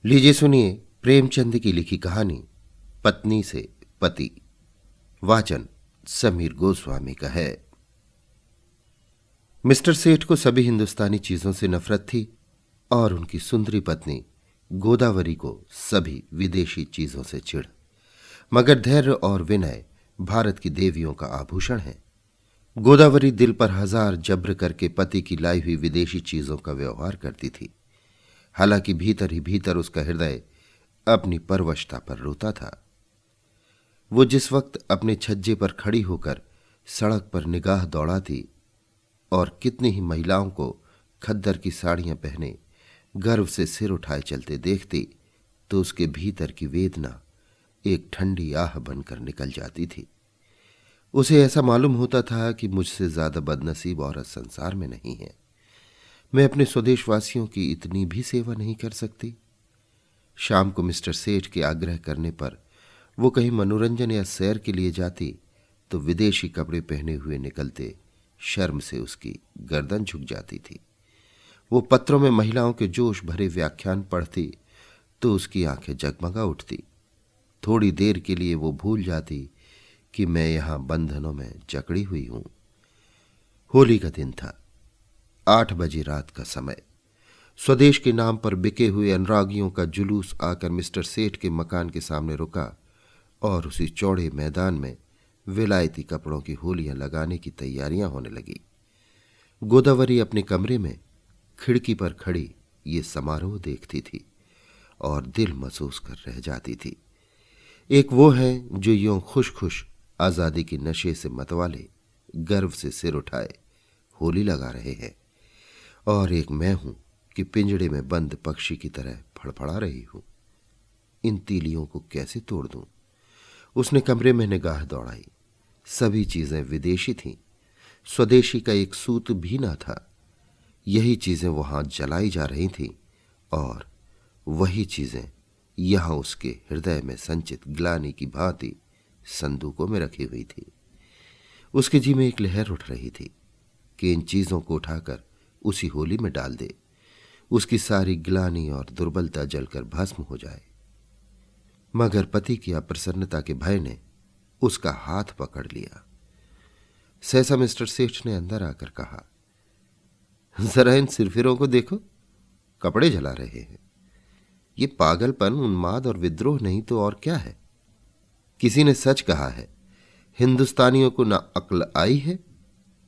लीजिए सुनिए प्रेमचंद की लिखी कहानी पत्नी से पति। वाचन समीर गोस्वामी का है। मिस्टर सेठ को सभी हिंदुस्तानी चीजों से नफरत थी और उनकी सुंदरी पत्नी गोदावरी को सभी विदेशी चीजों से चिढ़। मगर धैर्य और विनय भारत की देवियों का आभूषण है। गोदावरी दिल पर हजार जब्र करके पति की लाई हुई विदेशी चीजों का व्यवहार करती थी। हालांकि भीतर ही भीतर उसका हृदय अपनी परवशता पर रोता था। वो जिस वक्त अपने छज्जे पर खड़ी होकर सड़क पर निगाह दौड़ाती और कितनी ही महिलाओं को खद्दर की साड़ियां पहने गर्व से सिर उठाए चलते देखती, तो उसके भीतर की वेदना एक ठंडी आह बनकर निकल जाती थी। उसे ऐसा मालूम होता था कि मुझसे ज्यादा बदनसीब औरत संसार में नहीं है। मैं अपने स्वदेशवासियों की इतनी भी सेवा नहीं कर सकती। शाम को मिस्टर सेठ के आग्रह करने पर वो कहीं मनोरंजन या सैर के लिए जाती, तो विदेशी कपड़े पहने हुए निकलते शर्म से उसकी गर्दन झुक जाती थी। वो पत्रों में महिलाओं के जोश भरे व्याख्यान पढ़ती, तो उसकी आंखें जगमगा उठती। थोड़ी देर के लिए वो भूल जाती कि मैं यहां बंधनों में जकड़ी हुई हूं। होली का दिन था। 8 बजे रात का समय। स्वदेश के नाम पर बिके हुए अनुरागियों का जुलूस आकर मिस्टर सेठ के मकान के सामने रुका और उसी चौड़े मैदान में विलायती कपड़ों की होलियां लगाने की तैयारियां होने लगी। गोदावरी अपने कमरे में खिड़की पर खड़ी ये समारोह देखती थी और दिल महसूस कर रह जाती थी। एक वो है जो यूं खुश खुश आजादी के नशे से मतवाले गर्व से सिर उठाए होली लगा रहे हैं, और एक मैं हूं कि पिंजड़े में बंद पक्षी की तरह फड़फड़ा रही हूं। इन तीलियों को कैसे तोड़ दूं? उसने कमरे में निगाह दौड़ाई। सभी चीजें विदेशी थीं। स्वदेशी का एक सूत भी ना था। यही चीजें वहां जलाई जा रही थीं और वही चीजें यहां उसके हृदय में संचित ग्लानि की भांति संदूकों में रखी हुई थी। उसके जी में एक लहर उठ रही थी कि इन चीजों को उठाकर उसी होली में डाल दे, उसकी सारी ग्लानि और दुर्बलता जलकर भस्म हो जाए। मगर पति की अप्रसन्नता के भय ने उसका हाथ पकड़ लिया। सहसा मिस्टर सेठ ने अंदर आकर कहा, जरा इन सिरफिरों को देखो, कपड़े जला रहे हैं। ये पागलपन, उन्माद और विद्रोह नहीं तो और क्या है? किसी ने सच कहा है, हिंदुस्तानियों को ना अक्ल आई है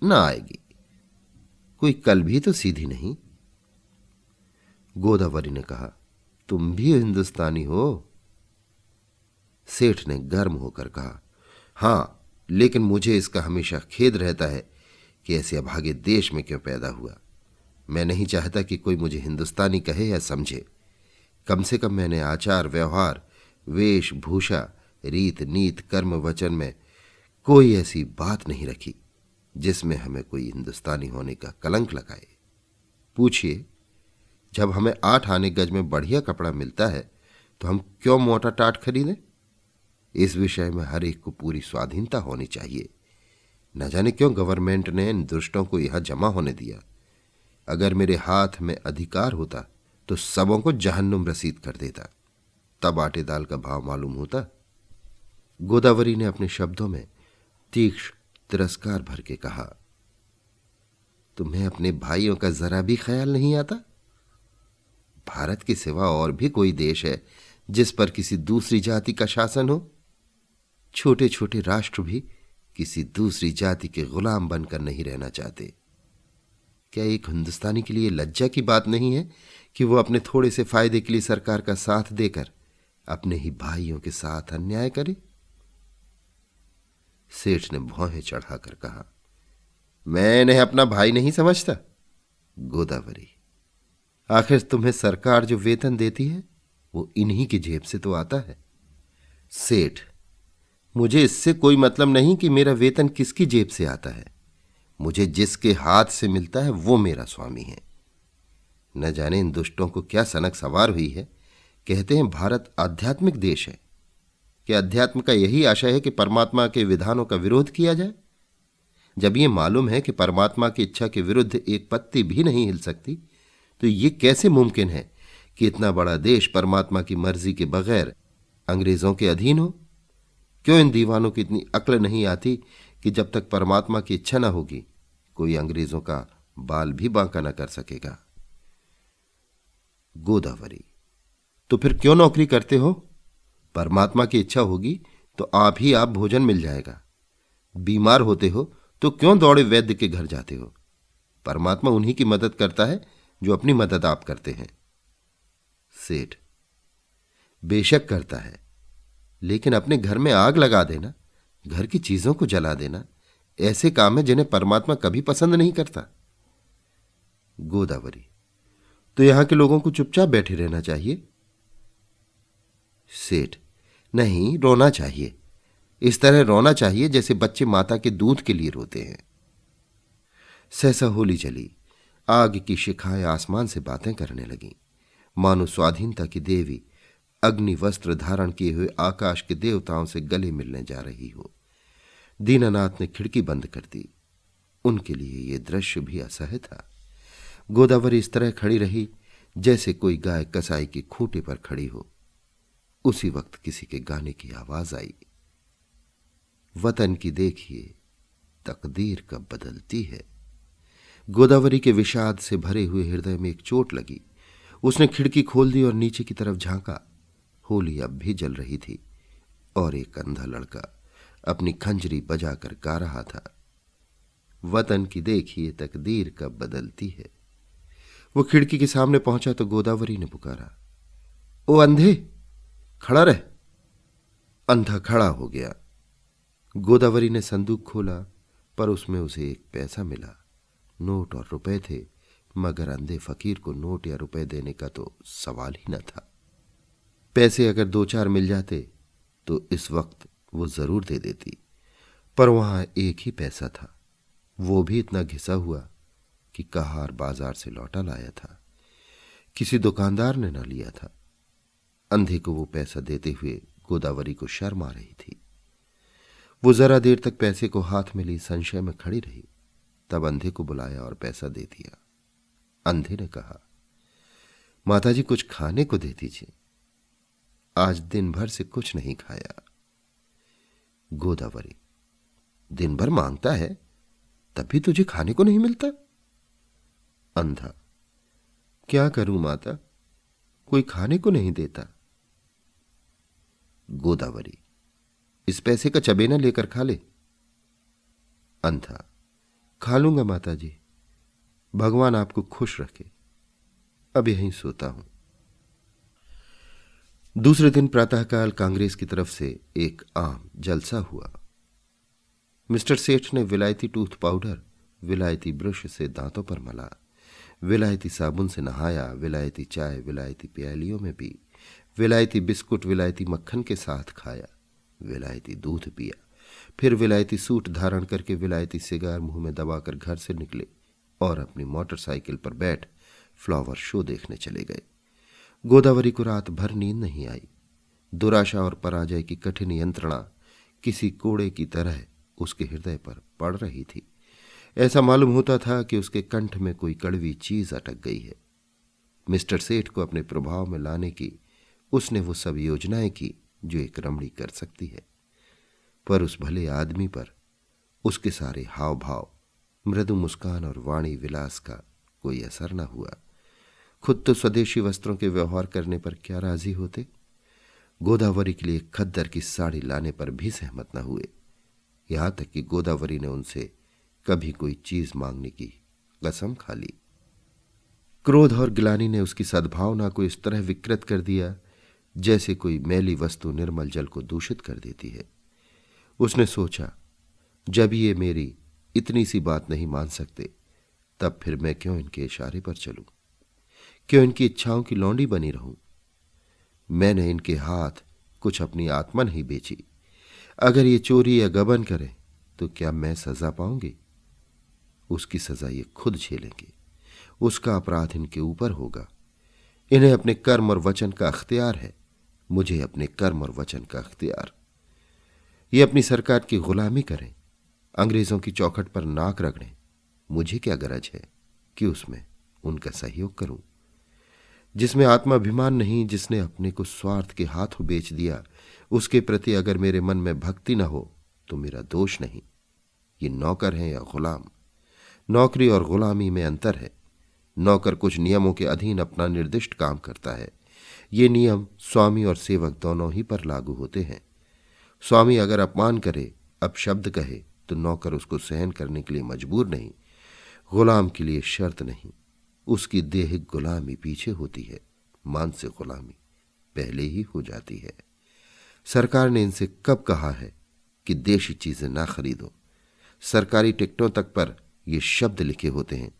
ना आएगी। कोई कल भी तो सीधी नहीं। गोदावरी ने कहा, तुम भी हिंदुस्तानी हो? सेठ ने गर्म होकर कहा, हां, लेकिन मुझे इसका हमेशा खेद रहता है कि ऐसे अभागे देश में क्यों पैदा हुआ। मैं नहीं चाहता कि कोई मुझे हिंदुस्तानी कहे या समझे। कम से कम मैंने आचार व्यवहार, वेश भूषा, रीत नीत, कर्म वचन में कोई ऐसी बात नहीं रखी जिसमें हमें कोई हिंदुस्तानी होने का कलंक लगाए। पूछिए, जब हमें 8 आने गज में बढ़िया कपड़ा मिलता है तो हम क्यों मोटा टाट खरीदें? इस विषय में हर एक को पूरी स्वाधीनता होनी चाहिए। न जाने क्यों गवर्नमेंट ने इन दुष्टों को यहां जमा होने दिया। अगर मेरे हाथ में अधिकार होता तो सबों को जहन्नुम रसीद कर देता। तब आटे दाल का भाव मालूम होता। गोदावरी ने अपने शब्दों में तीक्ष्ण तिरस्कार भर के कहा, तुम्हें अपने भाइयों का जरा भी ख्याल नहीं आता? भारत के सिवा और भी कोई देश है जिस पर किसी दूसरी जाति का शासन हो? छोटे छोटे राष्ट्र भी किसी दूसरी जाति के गुलाम बनकर नहीं रहना चाहते। क्या एक हिंदुस्तानी के लिए लज्जा की बात नहीं है कि वो अपने थोड़े से फायदे के लिए सरकार का साथ देकर अपने ही भाइयों के साथ अन्याय करे? सेठ ने भौहें चढ़ाकर कहा, मैं इन्हें अपना भाई नहीं समझता। गोदावरी, आखिर तुम्हें सरकार जो वेतन देती है वो इन्हीं की जेब से तो आता है। सेठ, मुझे इससे कोई मतलब नहीं कि मेरा वेतन किसकी जेब से आता है। मुझे जिसके हाथ से मिलता है वो मेरा स्वामी है। न जाने इन दुष्टों को क्या सनक सवार हुई है। कहते हैं भारत आध्यात्मिक देश है। क्या अध्यात्म का यही आशय है कि परमात्मा के विधानों का विरोध किया जाए? जब ये मालूम है कि परमात्मा की इच्छा के विरुद्ध एक पत्ती भी नहीं हिल सकती, तो ये कैसे मुमकिन है कि इतना बड़ा देश परमात्मा की मर्जी के बगैर अंग्रेजों के अधीन हो? क्यों इन दीवानों की इतनी अक्ल नहीं आती कि जब तक परमात्मा की इच्छा न होगी कोई अंग्रेजों का बाल भी बांका न कर सकेगा? गोदावरी: तो फिर क्यों नौकरी करते हो? परमात्मा की इच्छा होगी तो आप भोजन मिल जाएगा। बीमार होते हो तो क्यों दौड़े वैद्य के घर जाते हो? परमात्मा उन्हीं की मदद करता है जो अपनी मदद आप करते हैं। सेठ: बेशक करता है, लेकिन अपने घर में आग लगा देना, घर की चीजों को जला देना ऐसे काम है जिन्हें परमात्मा कभी पसंद नहीं करता। गोदावरी: तो यहां के लोगों को चुपचाप बैठे रहना चाहिए। सेठ: नहीं, रोना चाहिए। इस तरह रोना चाहिए जैसे बच्चे माता के दूध के लिए रोते हैं। सहसा होली चली। आग की शिखाएं आसमान से बातें करने लगीं, मानो स्वाधीनता की देवी अग्नि वस्त्र धारण किए हुए आकाश के देवताओं से गले मिलने जा रही हो। दीनानाथ ने खिड़की बंद कर दी। उनके लिए यह दृश्य भी असह्य था। गोदावरी इस तरह खड़ी रही जैसे कोई गाय कसाई की खूंटे पर खड़ी हो। उसी वक्त किसी के गाने की आवाज आई: वतन की देखिए तकदीर कब बदलती है। गोदावरी के विषाद से भरे हुए हृदय में एक चोट लगी। उसने खिड़की खोल दी और नीचे की तरफ झांका। होली अब भी जल रही थी और एक अंधा लड़का अपनी खंजरी बजाकर गा रहा था: वतन की देखिए तकदीर कब बदलती है। वो खिड़की के सामने पहुंचा तो गोदावरी ने पुकारा: ओ अंधे, खड़ा रह। अंधा खड़ा हो गया। गोदावरी ने संदूक खोला, पर उसमें उसे एक पैसा मिला। नोट और रुपए थे, मगर अंधे फकीर को नोट या रुपए देने का तो सवाल ही न था। पैसे अगर 2-4 मिल जाते तो इस वक्त वो जरूर दे देती, पर वहां एक ही पैसा था, वो भी इतना घिसा हुआ कि कहार बाजार से लौटा लाया था। किसी दुकानदार ने न लिया था। अंधे को वो पैसा देते हुए गोदावरी को शर्म आ रही थी। वो जरा देर तक पैसे को हाथ में ली संशय में खड़ी रही। तब अंधे को बुलाया और पैसा दे दिया। अंधे ने कहा: माताजी, कुछ खाने को दे दीजिए, आज दिन भर से कुछ नहीं खाया। गोदावरी: दिन भर मांगता है, तब भी तुझे खाने को नहीं मिलता? अंधा: क्या करूं माता, कोई खाने को नहीं देता। गोदावरी: इस पैसे का चबेना लेकर खा ले। अंधा: खा लूंगा माताजी, भगवान आपको खुश रखे, अब यहीं सोता हूं। दूसरे दिन प्रातःकाल कांग्रेस की तरफ से एक आम जलसा हुआ। मिस्टर सेठ ने विलायती टूथ पाउडर विलायती ब्रश से दांतों पर मला, विलायती साबुन से नहाया, विलायती चाय विलायती प्यालियों में पी, विलायती बिस्कुट विलायती मक्खन के साथ खाया, विलायती दूध पिया, फिर विलायती सूट धारण करके विलायती सिगार मुंह में दबाकर घर से निकले और अपनी मोटरसाइकिल पर बैठ फ्लावर शो देखने चले गए। गोदावरी को रात भर नींद नहीं आई। दुराशा और पराजय की कठिन यंत्रणा किसी कोड़े की तरह उसके हृदय पर पड़ रही थी। ऐसा मालूम होता था कि उसके कंठ में कोई कड़वी चीज अटक गई है। मिस्टर सेठ को अपने प्रभाव में लाने की उसने वो सब योजनाएं की जो एक रमणी कर सकती है, पर उस भले आदमी पर उसके सारे हाव भाव, मृदु मुस्कान और वाणी विलास का कोई असर न हुआ। खुद तो स्वदेशी वस्त्रों के व्यवहार करने पर क्या राजी होते, गोदावरी के लिए खद्दर की साड़ी लाने पर भी सहमत न हुए। यहां तक कि गोदावरी ने उनसे कभी कोई चीज मांगने की कसम खा ली। क्रोध और ग्लानि ने उसकी सद्भावना को इस तरह विकृत कर दिया जैसे कोई मैली वस्तु निर्मल जल को दूषित कर देती है। उसने सोचा, जब ये मेरी इतनी सी बात नहीं मान सकते, तब फिर मैं क्यों इनके इशारे पर चलूं, क्यों इनकी इच्छाओं की लौंडी बनी रहूं। मैंने इनके हाथ कुछ अपनी आत्मा नहीं बेची। अगर ये चोरी या गबन करें तो क्या मैं सजा पाऊंगी? उसकी सजा ये खुद झेलेंगे। उसका अपराध इनके ऊपर होगा। इन्हें अपने कर्म और वचन का अख्तियार है, मुझे अपने कर्म और वचन का अख्तियार। ये अपनी सरकार की गुलामी करें, अंग्रेजों की चौखट पर नाक रगड़ें, मुझे क्या गरज है कि उसमें उनका सहयोग करूं। जिसमें आत्माभिमान नहीं, जिसने अपने को स्वार्थ के हाथों बेच दिया, उसके प्रति अगर मेरे मन में भक्ति न हो तो मेरा दोष नहीं। ये नौकर है या गुलाम? नौकरी और गुलामी में अंतर है। नौकर कुछ नियमों के अधीन अपना निर्दिष्ट काम करता है। ये नियम स्वामी और सेवक दोनों ही पर लागू होते हैं। स्वामी अगर अपमान करे, अपशब्द कहे, तो नौकर उसको सहन करने के लिए मजबूर नहीं। गुलाम के लिए शर्त नहीं, उसकी देहिक गुलामी पीछे होती है, मानसिक गुलामी पहले ही हो जाती है। सरकार ने इनसे कब कहा है कि देशी चीजें ना खरीदो? सरकारी टिकटों तक पर ये शब्द लिखे होते हैं,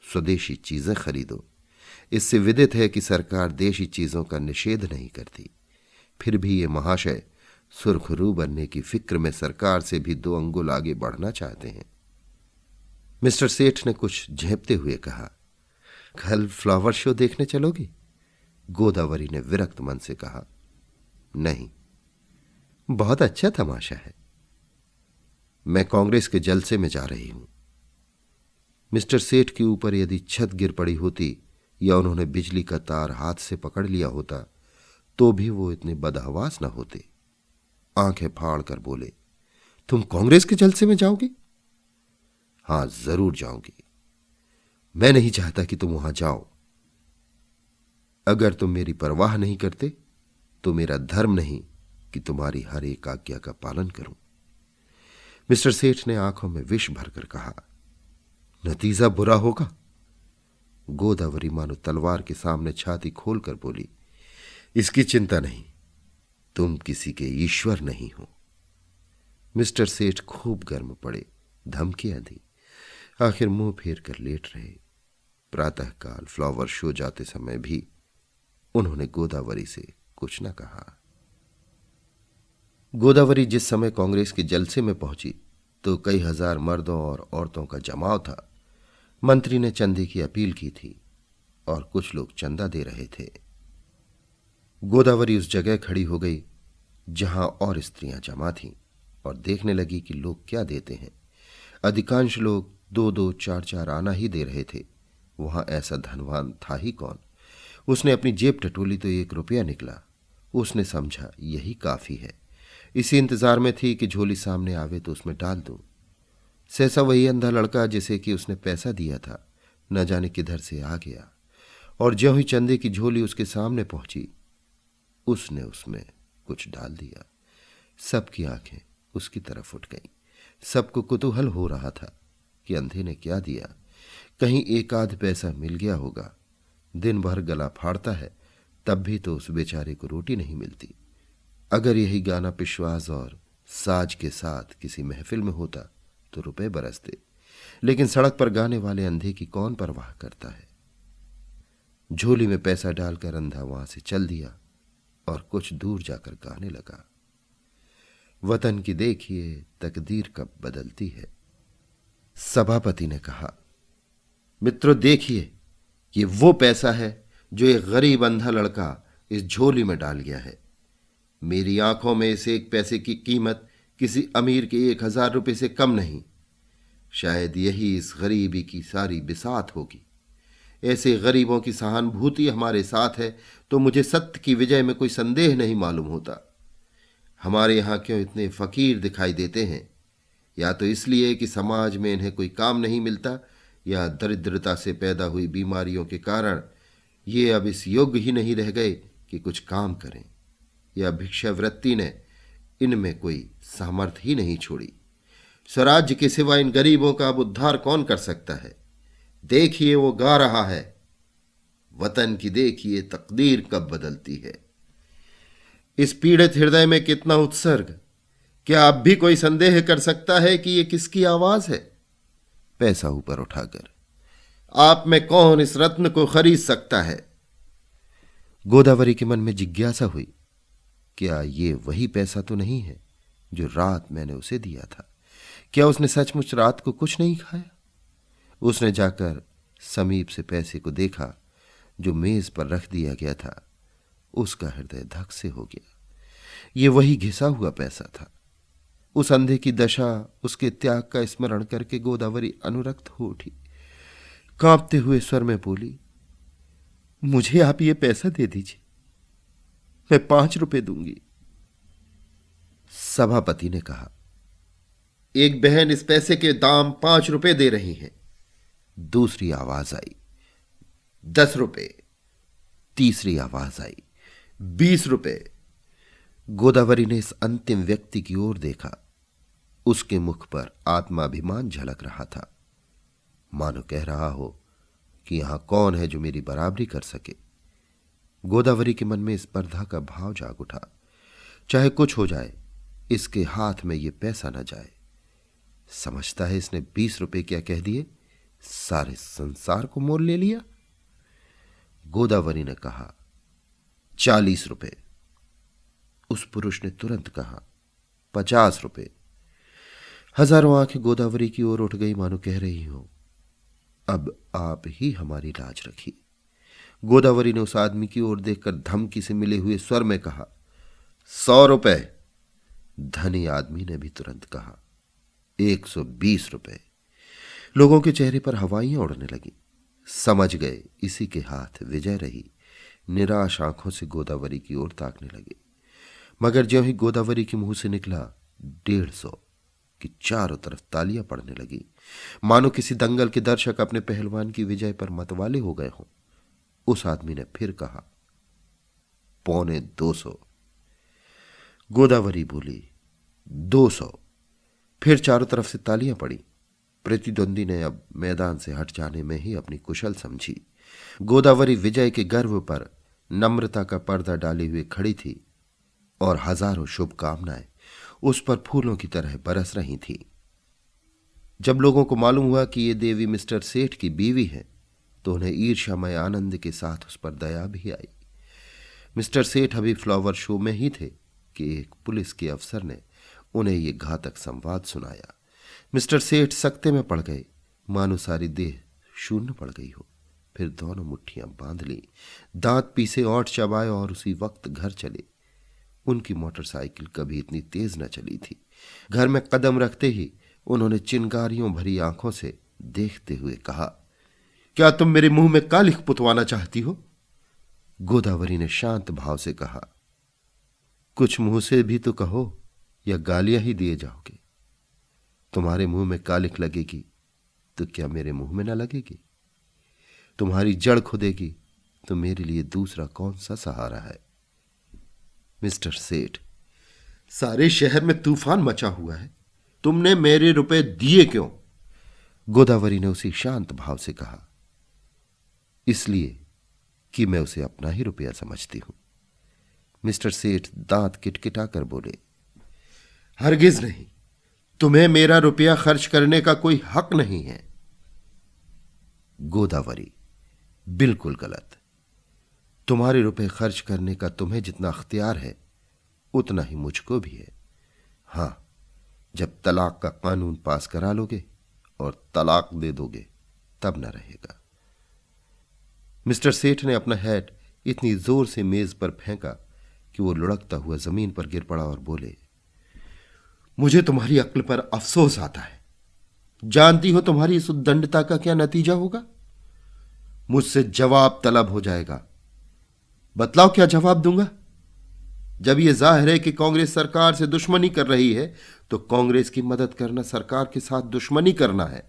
स्वदेशी चीजें खरीदो। इससे विदित है कि सरकार देशी चीजों का निषेध नहीं करती। फिर भी ये महाशय सुरखरू बनने की फिक्र में सरकार से भी 2 अंगुल आगे बढ़ना चाहते हैं। मिस्टर सेठ ने कुछ झेपते हुए कहा, कल फ्लावर शो देखने चलोगे? गोदावरी ने विरक्त मन से कहा, नहीं, बहुत अच्छा तमाशा है। मैं कांग्रेस के जलसे में जा रही हूं। मिस्टर सेठ के ऊपर यदि छत गिर पड़ी होती या उन्होंने बिजली का तार हाथ से पकड़ लिया होता तो भी वो इतने बदहवास न होते। आंखें फाड़ कर बोले, तुम कांग्रेस के जलसे में जाओगे? हां, जरूर जाऊंगी। मैं नहीं चाहता कि तुम वहां जाओ। अगर तुम मेरी परवाह नहीं करते तो मेरा धर्म नहीं कि तुम्हारी हर एक आज्ञा का पालन करूं। मिस्टर सेठ ने आंखों में विष भरकर कहा, नतीजा बुरा होगा। गोदावरी मानो तलवार के सामने छाती खोलकर बोली, इसकी चिंता नहीं, तुम किसी के ईश्वर नहीं हो। मिस्टर सेठ खूब गर्म पड़े, धमकियां दी, आखिर मुंह फेर कर लेट रहे। प्रातःकाल फ्लावर शो जाते समय भी उन्होंने गोदावरी से कुछ न कहा। गोदावरी जिस समय कांग्रेस के जलसे में पहुंची तो कई हजार मर्दों और औरतों का जमाव था। मंत्री ने चंदे की अपील की थी और कुछ लोग चंदा दे रहे थे। गोदावरी उस जगह खड़ी हो गई जहां और स्त्रियां जमा थीं और देखने लगी कि लोग क्या देते हैं। अधिकांश लोग 2-2, 4-4 आना ही दे रहे थे। वहां ऐसा धनवान था ही कौन? उसने अपनी जेब टटोली तो 1 रुपया निकला। उसने समझा यही काफी है। इसी इंतजार में थी कि झोली सामने आवे तो उसमें डाल दूं। सहसा वही अंधा लड़का जिसे कि उसने पैसा दिया था न जाने किधर से आ गया और ज्यों ही चंदे की झोली उसके सामने पहुंची उसने उसमें कुछ डाल दिया। सबकी आंखें उसकी तरफ उठ गईं। सबको कुतूहल हो रहा था कि अंधे ने क्या दिया। कहीं 1 आध पैसा मिल गया होगा। दिन भर गला फाड़ता है तब भी तो उस बेचारे को रोटी नहीं मिलती। अगर यही गाना पिशवाज और साज के साथ किसी महफिल में होता तो रुपए बरसते, लेकिन सड़क पर गाने वाले अंधे की कौन परवाह करता है। झोली में पैसा डालकर अंधा वहां से चल दिया और कुछ दूर जाकर गाने लगा, वतन की देखिए तकदीर कब बदलती है। सभापति ने कहा, मित्रों देखिए, ये वो पैसा है जो एक गरीब अंधा लड़का इस झोली में डाल गया है। मेरी आंखों में इस 1 पैसे की कीमत किसी अमीर के 1000 रुपए से कम नहीं। शायद यही इस गरीबी की सारी बिसात होगी। ऐसे गरीबों की सहानुभूति हमारे साथ है तो मुझे सत्य की विजय में कोई संदेह नहीं मालूम होता। हमारे यहां क्यों इतने फकीर दिखाई देते हैं? या तो इसलिए कि समाज में इन्हें कोई काम नहीं मिलता, या दरिद्रता से पैदा हुई बीमारियों के कारण ये अब इस योग्य ही नहीं रह गए कि कुछ काम करें, या भिक्षावृत्ति ने इनमें कोई सामर्थ्य ही नहीं छोड़ी। स्वराज्य के सिवा इन गरीबों का अब उद्धार कौन कर सकता है? देखिए वो गा रहा है, वतन की देखिए तकदीर कब बदलती है। इस पीड़ित हृदय में कितना उत्सर्ग! क्या अब भी कोई संदेह कर सकता है कि ये किसकी आवाज है? पैसा ऊपर उठाकर, आप में कौन इस रत्न को खरीद सकता है? गोदावरी के मन में जिज्ञासा हुई, क्या ये वही पैसा तो नहीं है जो रात मैंने उसे दिया था? क्या उसने सचमुच रात को कुछ नहीं खाया? उसने जाकर समीप से पैसे को देखा जो मेज पर रख दिया गया था। उसका हृदय धक से हो गया। ये वही घिसा हुआ पैसा था। उस अंधे की दशा, उसके त्याग का स्मरण करके गोदावरी अनुरक्त हो उठी। कांपते हुए स्वर में बोली, मुझे आप ये पैसा दे दीजिए, मैं 5 रुपए दूंगी। सभापति ने कहा, एक बहन इस पैसे के दाम 5 रुपए दे रही है। दूसरी आवाज आई, 10 रुपए। तीसरी आवाज आई, 20 रुपए। गोदावरी ने इस अंतिम व्यक्ति की ओर देखा। उसके मुख पर आत्माभिमान झलक रहा था, मानो कह रहा हो कि यहां कौन है जो मेरी बराबरी कर सके। गोदावरी के मन में स्पर्धा का भाव जाग उठा। चाहे कुछ हो जाए, इसके हाथ में ये पैसा न जाए। समझता है इसने 20 रुपए क्या कह दिए, सारे संसार को मोल ले लिया। गोदावरी ने कहा, 40 रुपए। उस पुरुष ने तुरंत कहा, 50 रुपए। हजारों आंखें गोदावरी की ओर उठ गई, मानो कह रही हो, अब आप ही हमारी लाज रखिए। गोदावरी ने उस आदमी की ओर देखकर धमकी से मिले हुए स्वर में कहा, 100 रुपए। धनी आदमी ने भी तुरंत कहा, 120 रुपए। लोगों के चेहरे पर हवाइयां उड़ने लगी। समझ गए इसी के हाथ विजय रही। निराश आंखों से गोदावरी की ओर ताकने लगे। मगर ज्यों ही गोदावरी के मुंह से निकला 150 कि चारों तरफ तालियां पड़ने लगी, मानो किसी दंगल के दर्शक अपने पहलवान की विजय पर मतवाले हो गए हों। उस आदमी ने फिर कहा, 250। गोदावरी बोली, 200। फिर चारों तरफ से तालियां पड़ी। प्रतिद्वंदी ने अब मैदान से हट जाने में ही अपनी कुशल समझी। गोदावरी विजय के गर्व पर नम्रता का पर्दा डाले हुए खड़ी थी और हजारों शुभकामनाएं उस पर फूलों की तरह बरस रही थी। जब लोगों को मालूम हुआ कि ये देवी मिस्टर सेठ की बीवी है, तो उन्हें ईर्ष्यामय आनंद के साथ उस पर दया भी आई। मिस्टर सेठ अभी फ्लावर शो में ही थे कि एक पुलिस के अफसर ने उन्हें ये घातक संवाद सुनाया। मिस्टर सेठ सकते में पड़ गए, मानो सारी देह शून्य पड़ गई हो। फिर दोनों मुट्ठियां बांध ली, दांत पीसे, ओंठ चबाए और उसी वक्त घर चले। उनकी मोटरसाइकिल कभी इतनी तेज न चली थी। घर में कदम रखते ही उन्होंने चिंगारियों भरी आंखों से देखते हुए कहा, क्या तुम मेरे मुंह में कालिख पुतवाना चाहती हो? गोदावरी ने शांत भाव से कहा, कुछ मुंह से भी तो कहो, या गालियां ही दिए जाओगे? तुम्हारे मुंह में कालिख लगेगी तो क्या मेरे मुंह में न लगेगी? तुम्हारी जड़ खुदेगी तो मेरे लिए दूसरा कौन सा सहारा है? मिस्टर सेठ, सारे शहर में तूफान मचा हुआ है, तुमने मेरे रुपए दिए क्यों? गोदावरी ने उसी शांत भाव से कहा, इसलिए कि मैं उसे अपना ही रुपया समझती हूं। मिस्टर सेठ दांत किटकिटाकर बोले, हरगिज नहीं, तुम्हें मेरा रुपया खर्च करने का कोई हक नहीं है। गोदावरी, बिल्कुल गलत। तुम्हारे रुपए खर्च करने का तुम्हें जितना अख्तियार है, उतना ही मुझको भी है। हां, जब तलाक का कानून पास करा लोगे और तलाक दे दोगे, तब न रहेगा। मिस्टर सेठ ने अपना हैट इतनी जोर से मेज पर फेंका कि वो लुढ़कता हुआ जमीन पर गिर पड़ा और बोले, मुझे तुम्हारी अक्ल पर अफसोस आता है। जानती हो तुम्हारी इस उद्दंडता का क्या नतीजा होगा? मुझसे जवाब तलब हो जाएगा। बतलाओ क्या जवाब दूंगा? जब यह जाहिर है कि कांग्रेस सरकार से दुश्मनी कर रही है, तो कांग्रेस की मदद करना सरकार के साथ दुश्मनी करना है।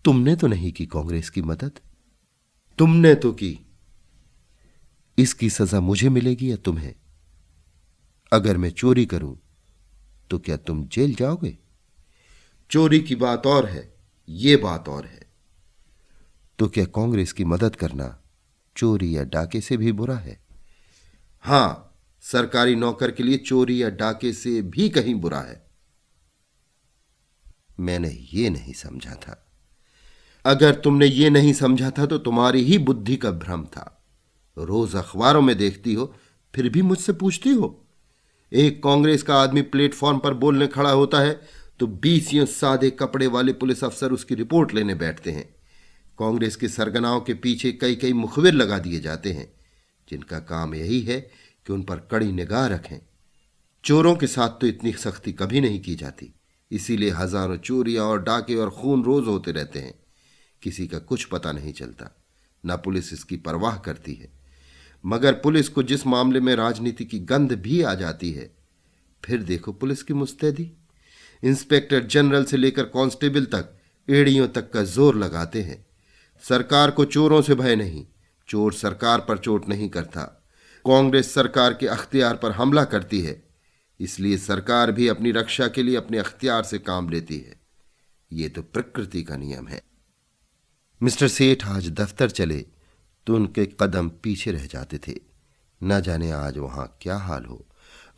तुमने तो नहीं की कांग्रेस की मदद, तुमने तो की। इसकी सजा मुझे मिलेगी या तुम्हें? अगर मैं चोरी करूं तो क्या तुम जेल जाओगे? चोरी की बात और है, यह बात और है। तो क्या कांग्रेस की मदद करना चोरी या डाके से भी बुरा है? हां, सरकारी नौकर के लिए चोरी या डाके से भी कहीं बुरा है। मैंने ये नहीं समझा था। अगर तुमने ये नहीं समझा था तो तुम्हारी ही बुद्धि का भ्रम था। रोज अखबारों में देखती हो, फिर भी मुझसे पूछती हो। एक कांग्रेस का आदमी प्लेटफॉर्म पर बोलने खड़ा होता है तो 20 या सादे कपड़े वाले पुलिस अफसर उसकी रिपोर्ट लेने बैठते हैं। कांग्रेस के सरगनाओं के पीछे कई कई मुखबिर लगा दिए जाते हैं, जिनका काम यही है कि उन पर कड़ी निगाह रखें। चोरों के साथ तो इतनी सख्ती कभी नहीं की जाती, इसीलिए हजारों चोरियां और डाके और खून रोज होते रहते हैं। किसी का कुछ पता नहीं चलता, न पुलिस इसकी परवाह करती है। मगर पुलिस को जिस मामले में राजनीति की गंध भी आ जाती है, फिर देखो पुलिस की मुस्तैदी। इंस्पेक्टर जनरल से लेकर कांस्टेबल तक एड़ियों तक का जोर लगाते हैं। सरकार को चोरों से भय नहीं, चोर सरकार पर चोट नहीं करता। कांग्रेस सरकार के अख्तियार पर हमला करती है, इसलिए सरकार भी अपनी रक्षा के लिए अपने अख्तियार से काम लेती है। ये तो प्रकृति का नियम है। मिस्टर सेठ आज दफ्तर चले तो उनके कदम पीछे रह जाते थे। न जाने आज वहां क्या हाल हो।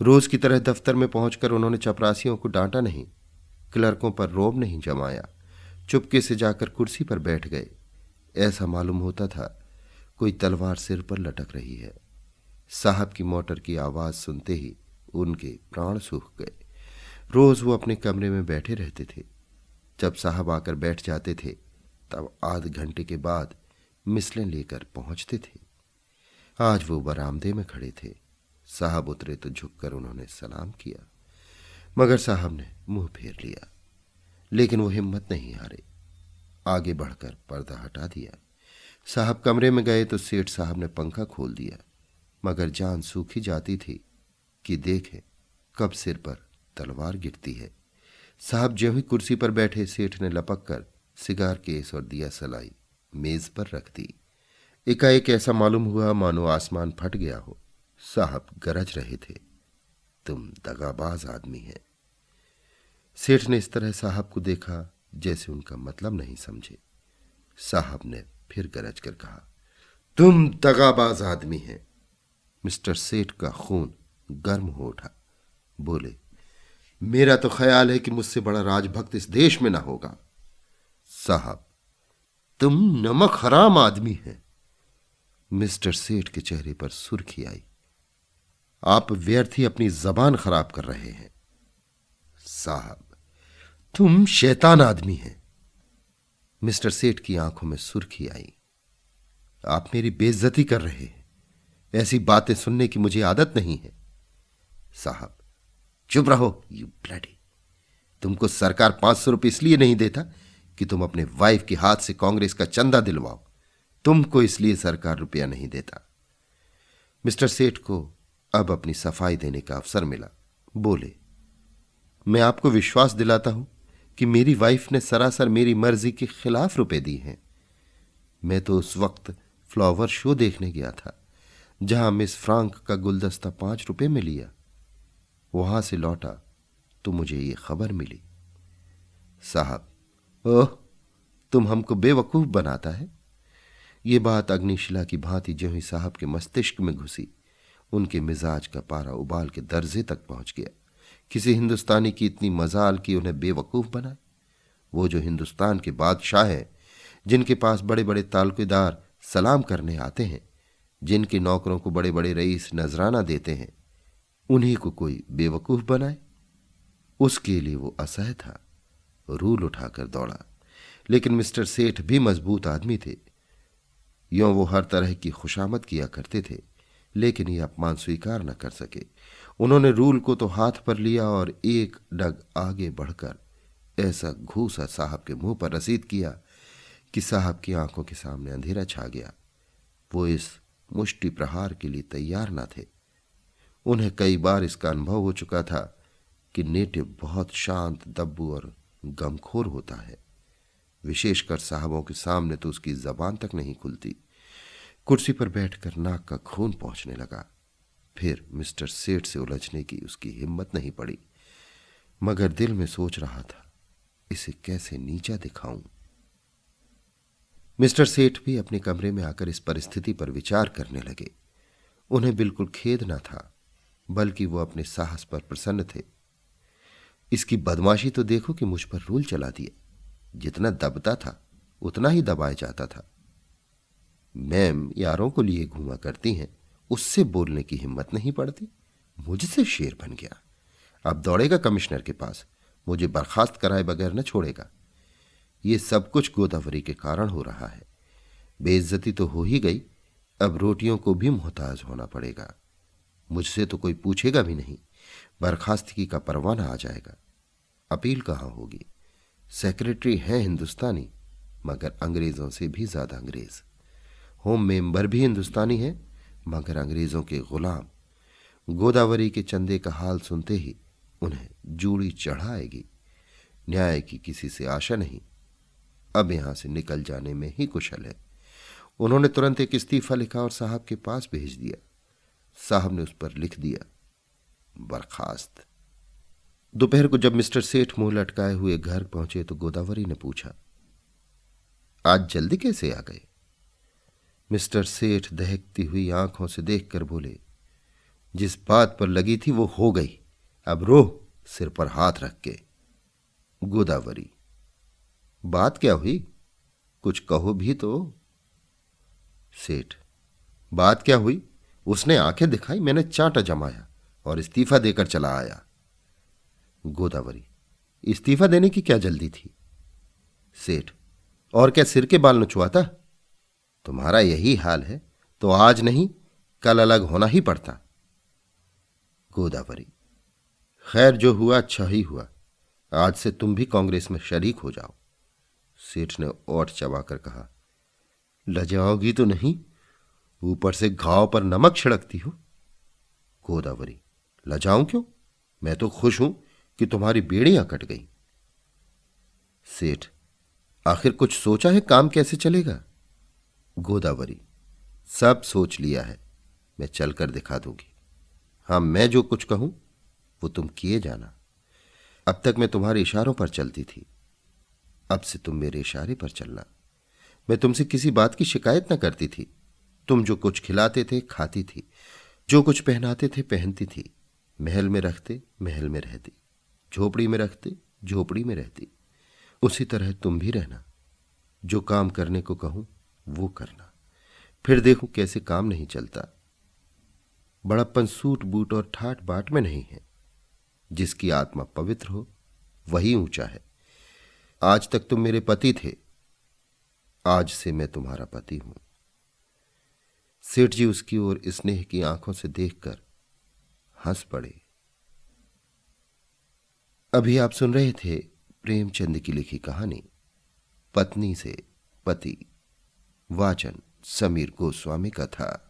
रोज की तरह दफ्तर में पहुंचकर उन्होंने चपरासियों को डांटा नहीं, क्लर्कों पर रोब नहीं जमाया। चुपके से जाकर कुर्सी पर बैठ गए। ऐसा मालूम होता था कोई तलवार सिर पर लटक रही है। साहब की मोटर की आवाज सुनते ही उनके प्राण सूख गए। रोज वो अपने कमरे में बैठे रहते थे। जब साहब आकर बैठ जाते थे तब आध घंटे के बाद मिसलें लेकर पहुंचते थे। आज वो बरामदे में खड़े थे। साहब उतरे तो झुककर उन्होंने सलाम किया, मगर साहब ने मुंह फेर लिया। लेकिन वो हिम्मत नहीं हारे, आगे बढ़कर पर्दा हटा दिया। साहब कमरे में गए तो सेठ साहब ने पंखा खोल दिया, मगर जान सूखी जाती थी कि देखे कब सिर पर तलवार गिरती है। साहब ज्यों ही कुर्सी पर बैठे, सेठ ने लपक कर सिगार केस और दिया सलाई मेज पर रख दी। एकाएक ऐसा मालूम हुआ मानो आसमान फट गया हो। साहब गरज रहे थे, तुम दगाबाज आदमी है। सेठ ने इस तरह साहब को देखा जैसे उनका मतलब नहीं समझे। साहब ने फिर गरज कर कहा, तुम दगाबाज आदमी हैं। मिस्टर सेठ का खून गर्म हो उठा। बोले, मेरा तो ख्याल है कि मुझसे बड़ा राजभक्त इस देश में ना होगा। साहब, तुम नमक हराम आदमी हैं। मिस्टर सेठ के चेहरे पर सुर्खी आई। आप व्यर्थ ही अपनी जबान खराब कर रहे हैं। साहब, तुम शैतान आदमी हैं। मिस्टर सेठ की आंखों में सुर्खी आई। आप मेरी बेइज्जती कर रहे हैं। ऐसी बातें सुनने की मुझे आदत नहीं है। साहब, चुप रहो यू ब्लडी। तुमको सरकार 500 रुपये इसलिए नहीं देता कि तुम अपने वाइफ के हाथ से कांग्रेस का चंदा दिलवाओ। तुमको इसलिए सरकार रुपया नहीं देता। मिस्टर सेठ को अब अपनी सफाई देने का अवसर मिला। बोले, मैं आपको विश्वास दिलाता हूं कि मेरी वाइफ ने सरासर मेरी मर्जी के खिलाफ रुपए दिए हैं। मैं तो उस वक्त फ्लावर शो देखने गया था जहां मिस फ्रांक का गुलदस्ता 5 रुपए में लिया। वहां से लौटा तो मुझे ये खबर मिली। साहब, ओह, तुम हमको बेवकूफ बनाता है। ये बात अग्निशिला की भांति ज्यों ही साहब के मस्तिष्क में घुसी, उनके मिजाज का पारा उबाल के दर्जे तक पहुंच गया। किसी हिंदुस्तानी की इतनी मजाल की उन्हें बेवकूफ बनाए। वो जो हिंदुस्तान के बादशाह हैं, जिनके पास बड़े बड़े तालुकेदार सलाम करने आते हैं, जिनके नौकरों को बड़े बड़े रईस नजराना देते हैं, उन्हीं को कोई बेवकूफ बनाए। उसके लिए वो असह्य था। रूल उठाकर दौड़ा। लेकिन मिस्टर सेठ भी मजबूत आदमी थे। यों वो हर तरह की खुशामद किया करते थे, लेकिन ये अपमान स्वीकार न कर सके। उन्होंने रूल को तो हाथ पर लिया और एक डग आगे बढ़कर ऐसा घूसा साहब के मुंह पर रसीद किया कि साहब की आंखों के सामने अंधेरा छा गया। वो इस मुष्टि प्रहार के लिए तैयार न थे। उन्हें कई बार इसका अनुभव हो चुका था कि नेटिव बहुत शांत, दब्बू और गमखोर होता है। विशेषकर साहबों के सामने तो उसकी जबान तक नहीं खुलती। कुर्सी पर बैठकर नाक का खून पहुंचने लगा। फिर मिस्टर सेठ से उलझने की उसकी हिम्मत नहीं पड़ी, मगर दिल में सोच रहा था, इसे कैसे नीचा दिखाऊं। मिस्टर सेठ भी अपने कमरे में आकर इस परिस्थिति पर विचार करने लगे। उन्हें बिल्कुल खेद न था, बल्कि वो अपने साहस पर प्रसन्न थे। इसकी बदमाशी तो देखो कि मुझ पर रूल चला दिया। जितना दबता था उतना ही दबाया जाता था। मैम यारों को लिए घूमा करती हैं, उससे बोलने की हिम्मत नहीं पड़ती। मुझसे शेर बन गया। अब दौड़ेगा कमिश्नर के पास, मुझे बर्खास्त कराए बगैर न छोड़ेगा। ये सब कुछ गोदावरी के कारण हो रहा है। बेइज्जती तो हो ही गई, अब रोटियों को भी मोहताज होना पड़ेगा। मुझसे तो कोई पूछेगा भी नहीं। बर्खास्तगी का परवाना आ जाएगा। अपील कहाँ होगी? सेक्रेटरी है हिंदुस्तानी, मगर अंग्रेजों से भी ज्यादा अंग्रेज। होम मेंबर भी हिंदुस्तानी है, मगर अंग्रेजों के गुलाम। गोदावरी के चंदे का हाल सुनते ही उन्हें जूड़ी चढ़ा आएगी। न्याय की किसी से आशा नहीं, अब यहां से निकल जाने में ही कुशल है। उन्होंने तुरंत एक इस्तीफा लिखा और साहब के पास भेज दिया। साहब ने उस पर लिख दिया, बर्खास्त। दोपहर को जब मिस्टर सेठ मुंह लटकाए हुए घर पहुंचे तो गोदावरी ने पूछा, आज जल्दी कैसे आ गए? मिस्टर सेठ दहकती हुई आंखों से देखकर बोले, जिस बात पर लगी थी वो हो गई, अब रो सिर पर हाथ रख के। गोदावरी, बात क्या हुई? कुछ कहो भी तो। सेठ, बात क्या हुई? उसने आंखें दिखाई, मैंने चांटा जमाया और इस्तीफा देकर चला आया। गोदावरी, इस्तीफा देने की क्या जल्दी थी? सेठ, और क्या सिर के बाल नचवाता? तुम्हारा यही हाल है तो आज नहीं कल अलग होना ही पड़ता। गोदावरी, खैर जो हुआ अच्छा ही हुआ, आज से तुम भी कांग्रेस में शरीक हो जाओ। सेठ ने ओठ चबाकर कहा, लजाओगी तो नहीं, ऊपर से घाव पर नमक छिड़कती हो। गोदावरी, लजाऊं क्यों? मैं तो खुश हूं कि तुम्हारी बेड़ियां कट गई। सेठ, आखिर कुछ सोचा है काम कैसे चलेगा? गोदावरी, सब सोच लिया है, मैं चलकर दिखा दूंगी। हां, मैं जो कुछ कहूं वो तुम किए जाना। अब तक मैं तुम्हारे इशारों पर चलती थी, अब से तुम मेरे इशारे पर चलना। मैं तुमसे किसी बात की शिकायत न करती थी। तुम जो कुछ खिलाते थे खाती थी, जो कुछ पहनाते थे पहनती थी। महल में रखते महल में रहती, झोपड़ी में रखते झोपड़ी में रहती। उसी तरह तुम भी रहना। जो काम करने को कहूं वो करना, फिर देखो कैसे काम नहीं चलता। बड़प्पन सूट बूट और ठाट बाट में नहीं है। जिसकी आत्मा पवित्र हो वही ऊंचा है। आज तक तुम मेरे पति थे, आज से मैं तुम्हारा पति हूं। सेठ जी उसकी ओर स्नेह की आंखों से देखकर हंस पड़े। अभी आप सुन रहे थे प्रेमचंद की लिखी कहानी पत्नी से पति। वाचन समीर गोस्वामी का था।